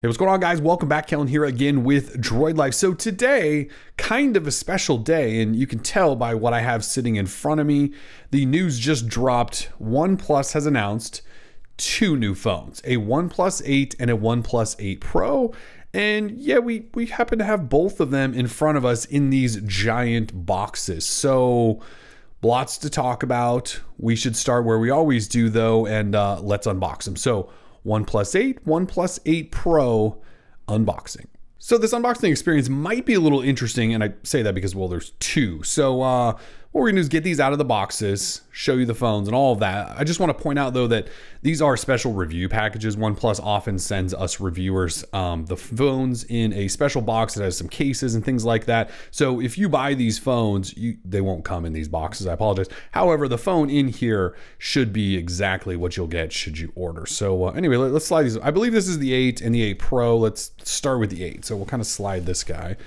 Hey, what's going on, guys? Welcome back. Kellen here again with Droid Life. So today, kind of a special day, and you can tell by what I have sitting in front of me. The news just dropped. OnePlus has announced two new phones, a OnePlus 8 and a OnePlus 8 Pro. And yeah, we happen to have both of them in front of us in these giant boxes. So lots to talk about. We should start where we always do, though, and let's unbox them. So OnePlus 8, OnePlus 8 Pro unboxing. So this unboxing experience might be a little interesting, and I say that because, well, there's two. So what we're gonna do is get these out of the boxes, show you the phones and all of that. I just wanna point out, though, that these are special review packages. OnePlus often sends us reviewers the phones in a special box that has some cases and things like that. So if you buy these phones, they won't come in these boxes, I apologize. However, the phone in here should be exactly what you'll get should you order. So anyway, let's slide these. I believe this is the 8 and the 8 Pro. Let's start with the 8. So we'll kind of slide this guy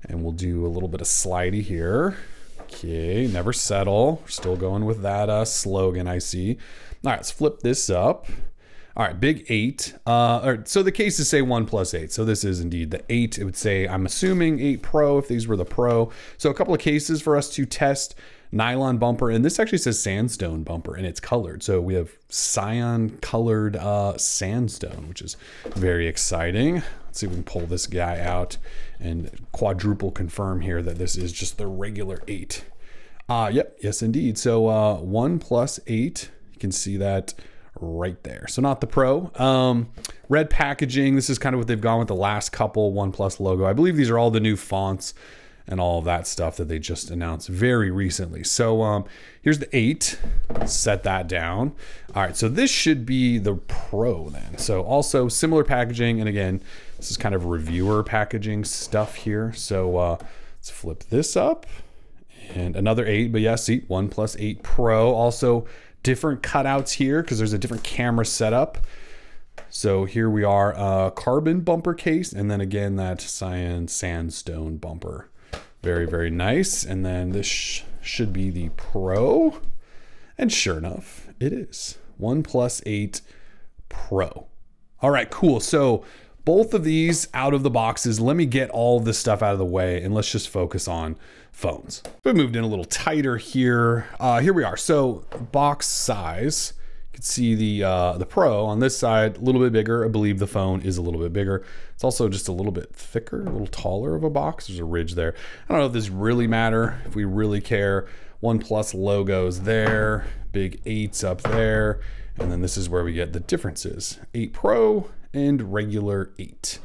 and we'll do a little bit of slidey here. Okay, never settle. We're still going with that slogan I see. All right, let's flip this up. All right, big 8. So the cases say OnePlus 8. So this is indeed the 8. It would say, I'm assuming 8 Pro if these were the Pro. So a couple of cases for us to test. Nylon bumper, and this actually says sandstone bumper, and it's colored. So we have cyan colored sandstone, which is very exciting. Let's see if we can pull this guy out and quadruple confirm here that this is just the regular 8. Yep, yes indeed. So OnePlus 8, you can see that right there. So not the Pro. Red packaging. This is kind of what they've gone with the last couple OnePlus logo. I believe these are all the new fonts and all of that stuff that they just announced very recently. So here's the 8, set that down. All right, so this should be the Pro then. So also similar packaging, and again, this is kind of reviewer packaging stuff here. So let's flip this up, and another 8, but yeah, see, OnePlus 8 Pro. Also different cutouts here because there's a different camera setup. So here we are, carbon bumper case, and then again, that cyan sandstone bumper. Very, very nice. And then this should be the Pro. And sure enough, it is. OnePlus 8 Pro. All right, cool. So both of these out of the boxes. Let me get all of this stuff out of the way and let's just focus on phones. We moved in a little tighter here. Here we are. So box size. You can see the Pro on this side, a little bit bigger. I believe the phone is a little bit bigger. It's also just a little bit thicker, a little taller of a box. There's a ridge there. I don't know if this really matter, if we really care. OnePlus logos there, big 8s up there. And then this is where we get the differences. 8 Pro and regular 8.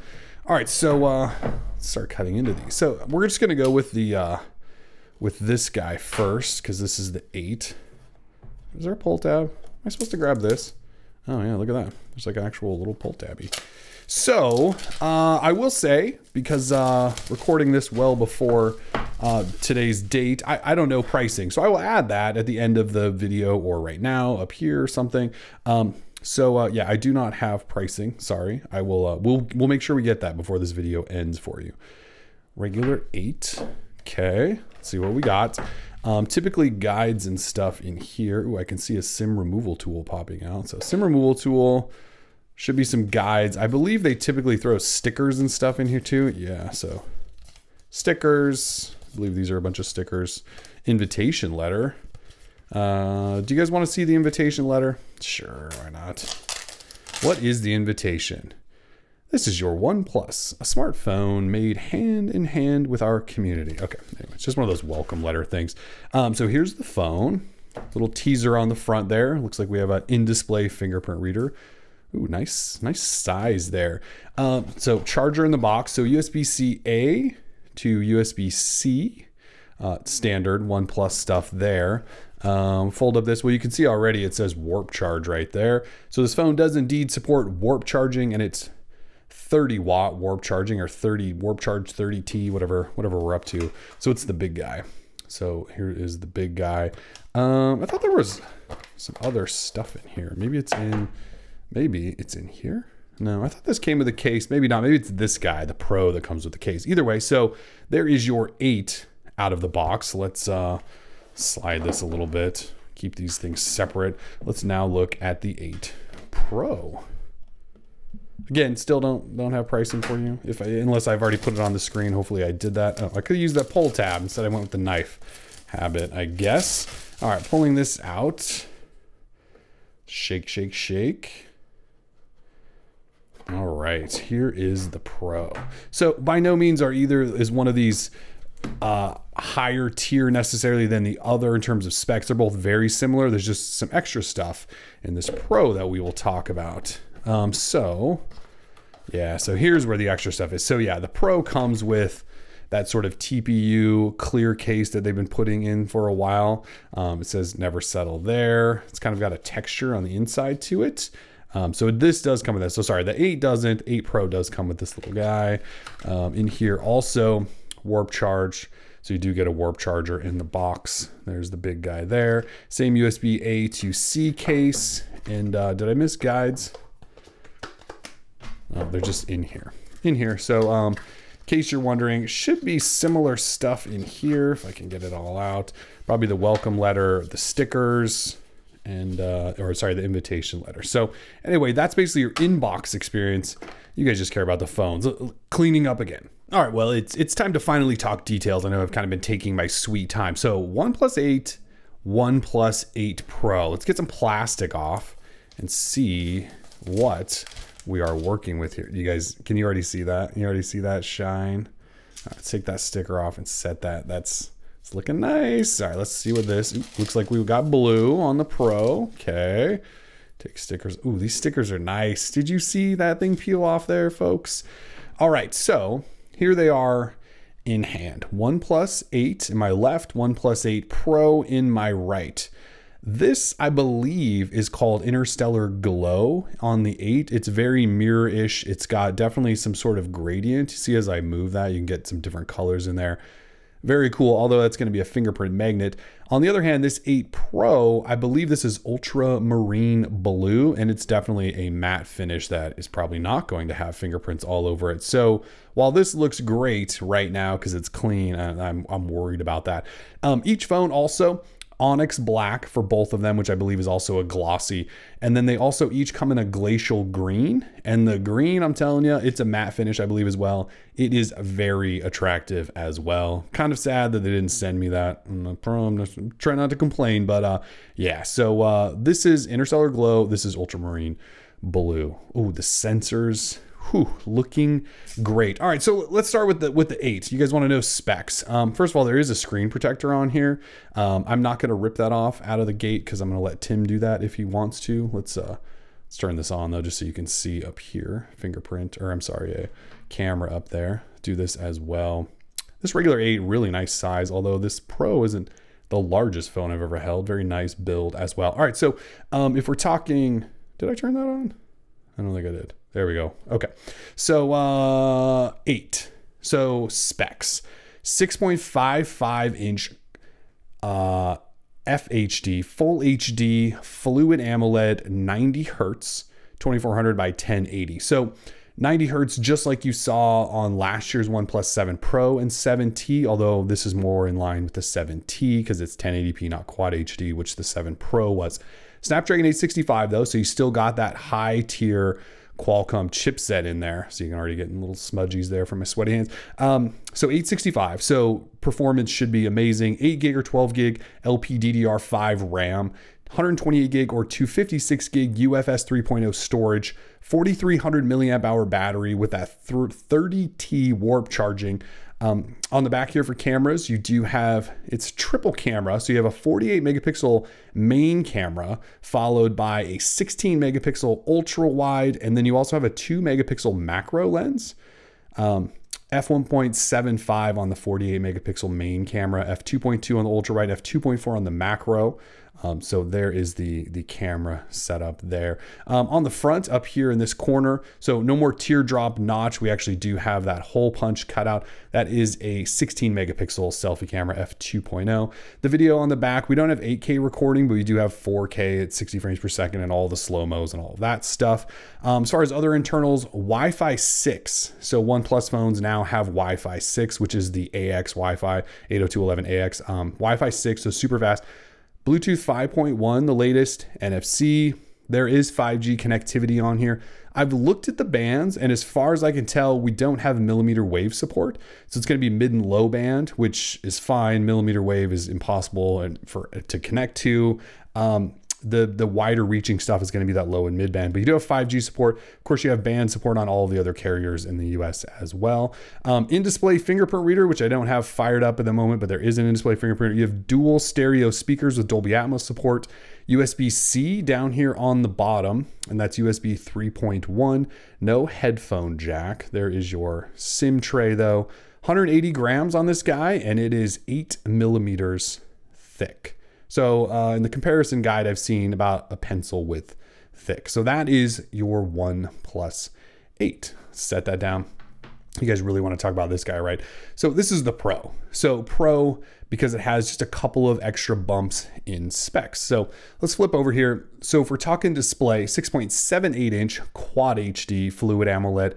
All right, so let's start cutting into these. So we're just gonna go with the with this guy first, because this is the 8. Is there a pull tab? Am I supposed to grab this? Oh yeah, look at that. There's like an actual little pull tabby. So I will say, because recording this well before today's date, I don't know pricing. So I will add that at the end of the video or right now up here or something. Yeah, I do not have pricing. Sorry. I will, we'll make sure we get that before this video ends for you. Regular 8. Okay. Let's see what we got. Typically guides and stuff in here. Ooh, I can see a SIM removal tool popping out. So SIM removal tool, should be some guides. I believe they typically throw stickers and stuff in here too. Yeah, so stickers. I believe these are a bunch of stickers. Invitation letter. Do you guys want to see the invitation letter? Sure, why not? What is the invitation? This is your OnePlus, a smartphone made hand in hand with our community. Okay, anyway, it's just one of those welcome letter things. So here's the phone. Little teaser on the front there. Looks like we have an in-display fingerprint reader. Ooh, nice size there. So charger in the box. So USB-C-A to USB-C, standard OnePlus stuff there. Fold up this. Well, you can see already it says warp charge right there. So this phone does indeed support warp charging, and it's 30 watt warp charging, or 30 warp charge 30T, whatever we're up to. So it's the big guy. So here is the big guy. I thought there was some other stuff in here. Maybe it's in here. No, I thought this came with a case. Maybe not. Maybe it's this guy, the Pro, that comes with the case. Either way, so there is your 8 out of the box. Let's slide this a little bit. Keep these things separate. Let's now look at the 8 Pro. Again, still don't have pricing for you unless I've already put it on the screen. Hopefully I did that. Oh, I could have used that pull tab. Instead I went with the knife habit, I guess. All right, pulling this out. Shake, shake, shake. All right, here is the Pro. So by no means is one of these higher tier necessarily than the other in terms of specs. They're both very similar. There's just some extra stuff in this Pro that we will talk about. So here's where the extra stuff is. So yeah, the Pro comes with that sort of TPU clear case that they've been putting in for a while. It says never settle there. It's kind of got a texture on the inside to it. So this does come with this. So sorry, the 8 doesn't. 8 Pro does come with this little guy. In here also warp charge. So you do get a warp charger in the box. There's the big guy there. Same USB A to C case. And did I miss guides? Oh, they're just in here. So in case you're wondering, should be similar stuff in here if I can get it all out. Probably the welcome letter, the stickers, and the invitation letter. So anyway, that's basically your inbox experience. You guys just care about the phones. Cleaning up again. All right, well, it's time to finally talk details. I know I've kind of been taking my sweet time. So OnePlus 8, OnePlus 8 Pro. Let's get some plastic off and see what we are working with here. You guys, can you already see that? You already see that shine? All right, let's take that sticker off and set that. It's looking nice. All right, let's see what this, looks like we've got blue on the Pro. Okay, take stickers. Ooh, these stickers are nice. Did you see that thing peel off there, folks? All right, so here they are in hand. OnePlus 8 in my left, OnePlus 8 Pro in my right. This, I believe, is called Interstellar Glow on the 8. It's very mirror-ish. It's got definitely some sort of gradient. You see as I move that, you can get some different colors in there. Very cool, although that's going to be a fingerprint magnet. On the other hand, this 8 Pro, I believe this is ultramarine blue, and it's definitely a matte finish that is probably not going to have fingerprints all over it. So while this looks great right now because it's clean, I'm worried about that. Each phone also Onyx Black for both of them, which I believe is also a glossy. And then they also each come in a glacial green. And the green, I'm telling you, it's a matte finish, I believe, as well. It is very attractive as well. Kind of sad that they didn't send me that. I'm trying not to complain, but yeah. So this is Interstellar Glow. This is Ultramarine Blue. Oh, the sensors. Whew, looking great. All right, so let's start with the 8. You guys want to know specs. First of all, there is a screen protector on here. I'm not going to rip that off out of the gate because I'm going to let Tim do that if he wants to. Let's turn this on though, just so you can see up here, fingerprint, or I'm sorry, a camera up there. Do this as well. This regular 8, really nice size, although this Pro isn't the largest phone I've ever held. Very nice build as well. All right, so if we're talking, did I turn that on? I don't think I did. There we go. Okay. So 8. So specs. 6.55 inch FHD, full HD, fluid AMOLED, 90 hertz, 2400 by 1080. So 90 hertz, just like you saw on last year's OnePlus 7 Pro and 7T, although this is more in line with the 7T because it's 1080p, not Quad HD, which the 7 Pro was. Snapdragon 865 though, so you still got that high tier Qualcomm chipset in there. So you can already get little smudgies there from my sweaty hands. So 865, so performance should be amazing. 8 gig or 12 gig LPDDR5 RAM, 128 gig or 256 gig UFS 3.0 storage, 4300 milliamp hour battery with that 30T warp charging. On the back here for cameras, you do have, it's triple camera. So you have a 48 megapixel main camera followed by a 16 megapixel ultra wide. And then you also have a 2 megapixel macro lens. F1.75 on the 48 megapixel main camera, F2.2 on the ultra wide, F2.4 on the macro. So there is the camera setup there. On the front up here in this corner, so no more teardrop notch. We actually do have that hole punch cutout. That is a 16 megapixel selfie camera, F2.0. The video on the back, we don't have 8K recording, but we do have 4K at 60 frames per second and all the slow-mos and all of that stuff. As far as other internals, Wi-Fi 6. So OnePlus phones now have Wi-Fi 6, which is the AX Wi-Fi, 802.11ax. Wi-Fi 6, so super fast. Bluetooth 5.1, the latest, NFC, There is 5G connectivity on here. I've looked at the bands, and as far as I can tell, we don't have millimeter wave support. So it's going to be mid and low band, which is fine. Millimeter wave is impossible to connect to. The wider reaching stuff is going to be that low and mid band, but you do have 5G support. Of course, you have band support on all of the other carriers in the US as well. In-display fingerprint reader, which I don't have fired up at the moment, but there is an in-display fingerprint. You have dual stereo speakers with Dolby Atmos support, USB-C down here on the bottom, and that's USB 3.1. No headphone jack. There is your SIM tray though. 180 grams on this guy, and it is 8 millimeters thick. So in the comparison guide, I've seen about a pencil width thick. So that is your OnePlus 8. Set that down. You guys really want to talk about this guy, right? So this is the Pro. So Pro, because it has just a couple of extra bumps in specs. So let's flip over here. So if we're talking display, 6.78 inch Quad HD Fluid AMOLED,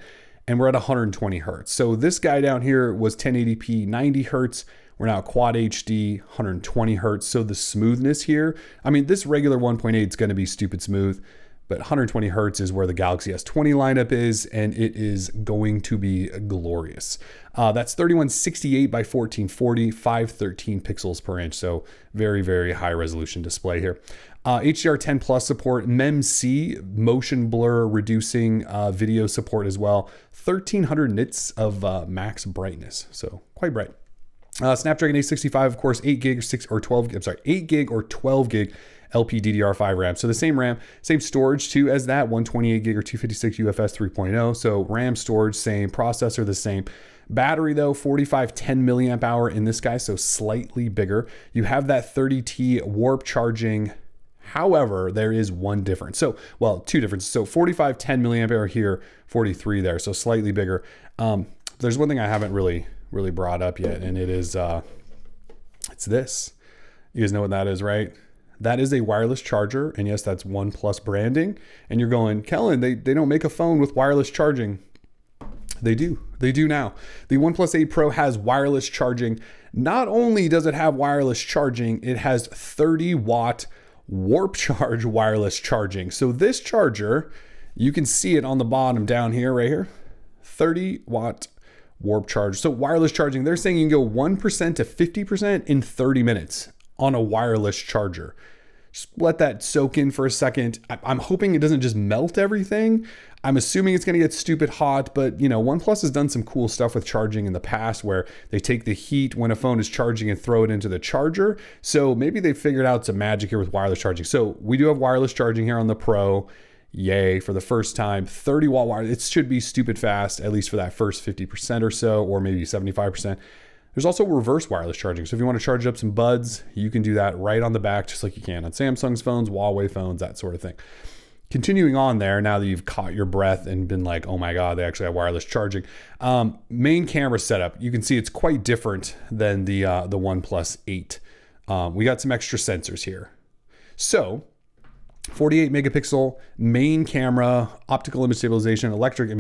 and we're at 120 hertz. So this guy down here was 1080p 90 hertz. We're now Quad HD 120 hertz. So the smoothness here, I mean, this regular 1.8 is going to be stupid smooth, but 120 hertz is where the Galaxy S20 lineup is, and it is going to be glorious. That's 3168 by 1440, 513 pixels per inch. So very, very high resolution display here. HDR10 Plus support, MEMC, motion blur reducing video support as well. 1300 nits of max brightness. So quite bright. Snapdragon 865, of course, 8 gig or 8 gig or 12 gig LPDDR5 RAM. So the same RAM, same storage too as that, 128 gig or 256 UFS 3.0. So RAM storage, same, processor the same. Battery though, 4510 milliamp hour in this guy, so slightly bigger. You have that 30T warp charging. However, there is one difference. So, well, two differences. So 4510 milliamp hour here, 43 there, so slightly bigger. There's one thing I haven't really brought up yet, and it is it's this. You guys know what that is, right? That is a wireless charger, and yes, that's OnePlus branding. And you're going, Kellen, they don't make a phone with wireless charging. They do now. The OnePlus 8 Pro has wireless charging. Not only does it have wireless charging, it has 30 watt warp charge wireless charging. So this charger, you can see it on the bottom down here, right here, 30 watt warp charge. So wireless charging, they're saying you can go 1% to 50% in 30 minutes on a wireless charger. Just let that soak in for a second. I'm hoping it doesn't just melt everything. I'm assuming it's going to get stupid hot, but you know, OnePlus has done some cool stuff with charging in the past where they take the heat when a phone is charging and throw it into the charger. So maybe they figured out some magic here with wireless charging. So we do have wireless charging here on the Pro. Yay, for the first time, 30 watt wire. It should be stupid fast, at least for that first 50% or so, or maybe 75%. There's also reverse wireless charging. So if you want to charge up some buds, you can do that right on the back, just like you can on Samsung's phones, Huawei phones, that sort of thing. Continuing on there, now that you've caught your breath and been like, oh my God, they actually have wireless charging. Main camera setup, you can see it's quite different than the OnePlus 8. We got some extra sensors here. So 48 megapixel main camera, optical image stabilization, electronic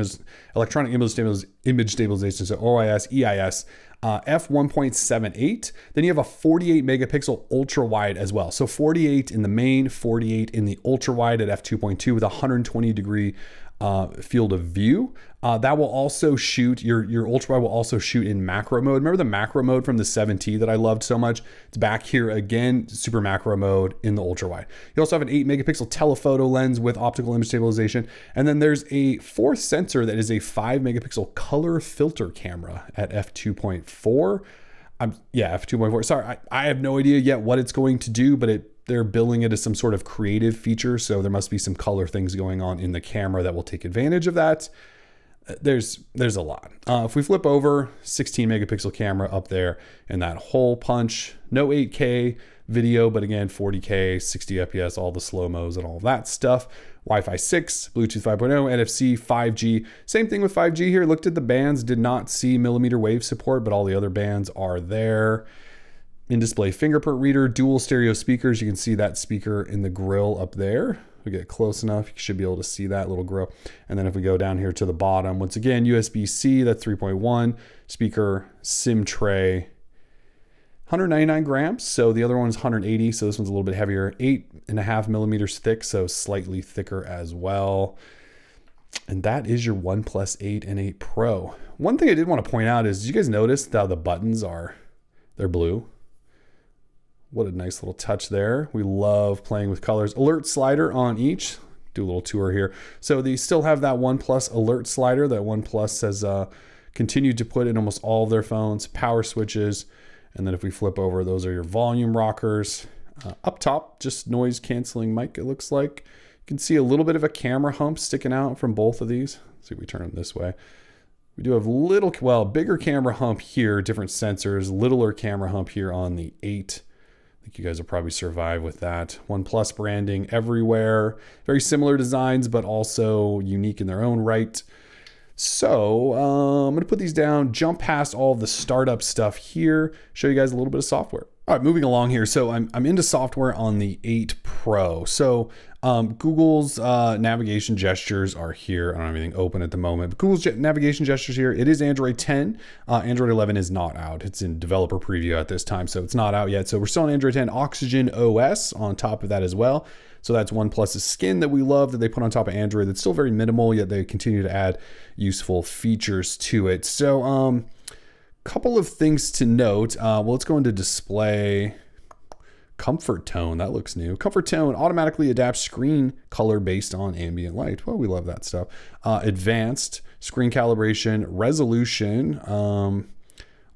image stabilization, so OIS, EIS, f1.78. Then you have a 48 megapixel ultra wide as well. So 48 in the main, 48 in the ultra wide at f2.2 with a 120 degree field of view. That will also shoot, your ultra wide will also shoot in macro mode. Remember the macro mode from the 7T that I loved so much? It's back here again, super macro mode in the ultra wide. You also have an 8 megapixel telephoto lens with optical image stabilization. And then there's a fourth sensor that is a 5 megapixel color filter camera at f2.4. f2.4. Sorry, I have no idea yet what it's going to do, but they're billing it as some sort of creative feature. So there must be some color things going on in the camera that will take advantage of that. There's a lot. If we flip over, 16 megapixel camera up there and that hole punch, no 8K video, but again, 40K, 60 FPS, all the slow-mos and all that stuff. Wi-Fi 6, Bluetooth 5.0, NFC, 5G. Same thing with 5G here. Looked at the bands, did not see millimeter wave support, but all the other bands are there. In-display fingerprint reader, dual stereo speakers. You can see that speaker in the grill up there. If we get close enough, you should be able to see that little grill. And then if we go down here to the bottom, once again, USB-C, that's 3.1, speaker, SIM tray, 199 grams. So the other one's 180. So this one's a little bit heavier, 8.5 millimeters thick. So slightly thicker as well. And that is your OnePlus 8 and 8 Pro. One thing I did want to point out is, did you guys notice how the buttons they're blue? What a nice little touch there. We love playing with colors. Alert slider on each. Do a little tour here. So they still have that OnePlus alert slider that OnePlus has continued to put in almost all of their phones. Power switches. And then if we flip over, those are your volume rockers. Up top, just noise canceling mic, it looks like. You can see a little bit of a camera hump sticking out from both of these. Let's see if we turn them this way. We do have bigger camera hump here, different sensors, littler camera hump here on the 8. I think you guys will probably survive with that. OnePlus branding everywhere. Very similar designs, but also unique in their own right. So I'm going to put these down, jump past all of the startup stuff here, show you guys a little bit of software. All right, moving along here. So I'm into software on the 8 Pro. So Google's navigation gestures are here. I don't have anything open at the moment, but Google's navigation gestures here. It is Android 10. Android 11 is not out. It's in developer preview at this time, so it's not out yet. So we're still on Android 10. Oxygen OS on top of that as well. So that's OnePlus's skin that we love that they put on top of Android. That's still very minimal, yet they continue to add useful features to it. So couple of things to note. Well, let's go into display. Comfort tone, that looks new. Comfort tone automatically adapts screen color based on ambient light. Well, we love that stuff. Advanced screen calibration, resolution,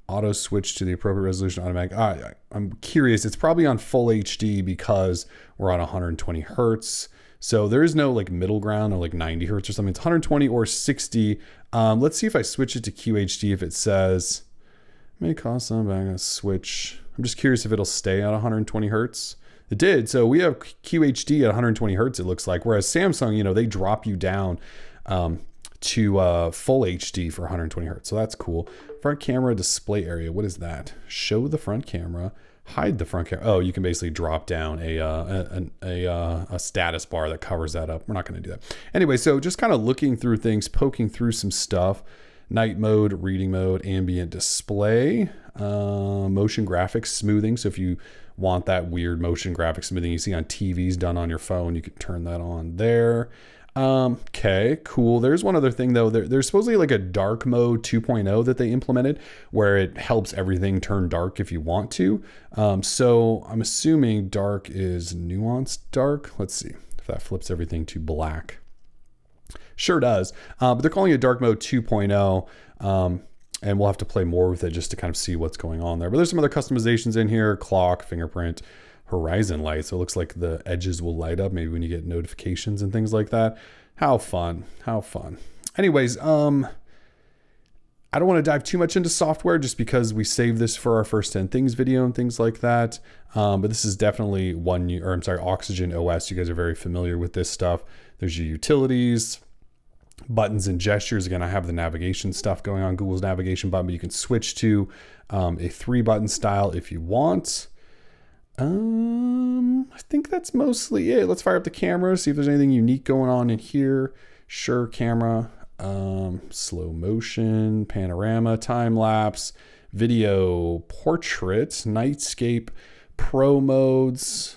auto switch to the appropriate resolution automatic. I'm curious, it's probably on full HD because we're on 120 hertz. So there is no like middle ground or like 90 hertz or something. It's 120 or 60. Let's see if I switch it to QHD, if it says, may cost some, I'm gonna switch. I'm just curious if it'll stay at 120 hertz. It did. So we have QHD at 120 hertz, it looks like. Whereas Samsung, you know, they drop you down to full HD for 120 hertz. So that's cool. Front camera display area. What is that? Show the front camera. Hide the front camera. Oh, you can basically drop down a status bar that covers that up. We're not going to do that. Anyway, so just kind of looking through things, poking through some stuff. Night mode, reading mode, ambient display, motion graphics smoothing. So if you want that weird motion graphics smoothing you see on TVs done on your phone, you can turn that on there. Okay, cool. There's one other thing though. There's supposedly like a dark mode 2.0 that they implemented where it helps everything turn dark if you want to. So I'm assuming dark is nuanced dark. Let's see if that flips everything to black. Sure does, but they're calling it dark mode 2.0, and we'll have to play more with it just to kind of see what's going on there. But there's some other customizations in here: clock, fingerprint, horizon light. So it looks like the edges will light up maybe when you get notifications and things like that. How fun, how fun. Anyways, I don't want to dive too much into software just because we saved this for our first 10 things video and things like that. But this is definitely Oxygen OS. You guys are very familiar with this stuff. There's your utilities, buttons and gestures. Again, I have the navigation stuff going on, Google's navigation button, but you can switch to a 3-button style if you want. I think that's mostly it. Let's fire up the camera, see if there's anything unique going on in here. Sure, camera, slow motion, panorama, time lapse, video, portrait, nightscape, pro modes.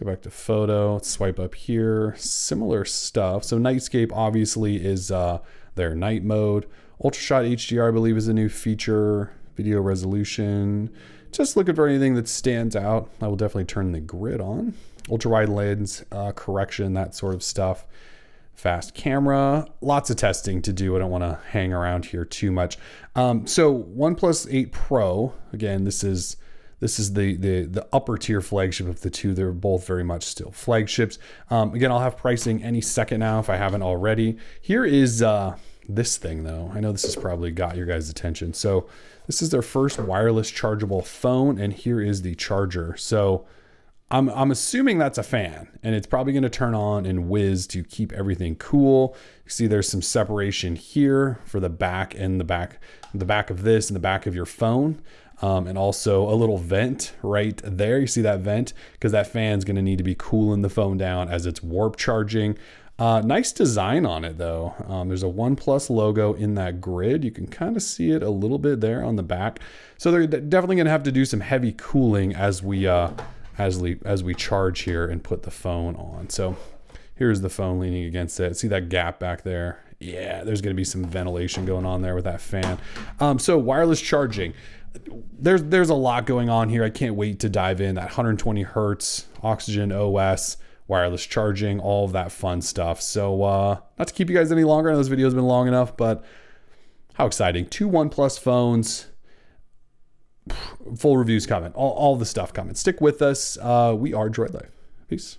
Go back to photo, let's swipe up here, similar stuff. So nightscape obviously is their night mode. Ultrashot HDR, I believe, is a new feature. Video resolution. Just looking for anything that stands out. I will definitely turn the grid on. Ultra wide lens correction, that sort of stuff. Fast camera, lots of testing to do. I don't want to hang around here too much. So OnePlus 8 Pro, again, this is the upper tier flagship of the two. They're both very much still flagships. Again, I'll have pricing any second now if I haven't already. Here is this thing though. I know this has probably got your guys' attention. So this is their first wireless chargeable phone, and here is the charger. So I'm assuming that's a fan, and it's probably going to turn on and whiz to keep everything cool. You see there's some separation here for the back and the back of this and the back of your phone. And also a little vent right there. You see that vent? Because that fan's going to need to be cooling the phone down as it's warp charging. Nice design on it though. There's a OnePlus logo in that grid. You can kind of see it a little bit there on the back. So they're definitely gonna have to do some heavy cooling as we charge here and put the phone on. So here's the phone leaning against it. See that gap back there? Yeah, there's gonna be some ventilation going on there with that fan. So wireless charging. There's a lot going on here. I can't wait to dive in. That 120 hertz, Oxygen OS, wireless charging, all of that fun stuff. So not to keep you guys any longer. I know this video's been long enough, but how exciting. 2 OnePlus phones. Full reviews coming. All the stuff coming. Stick with us. We are Droid Life. Peace.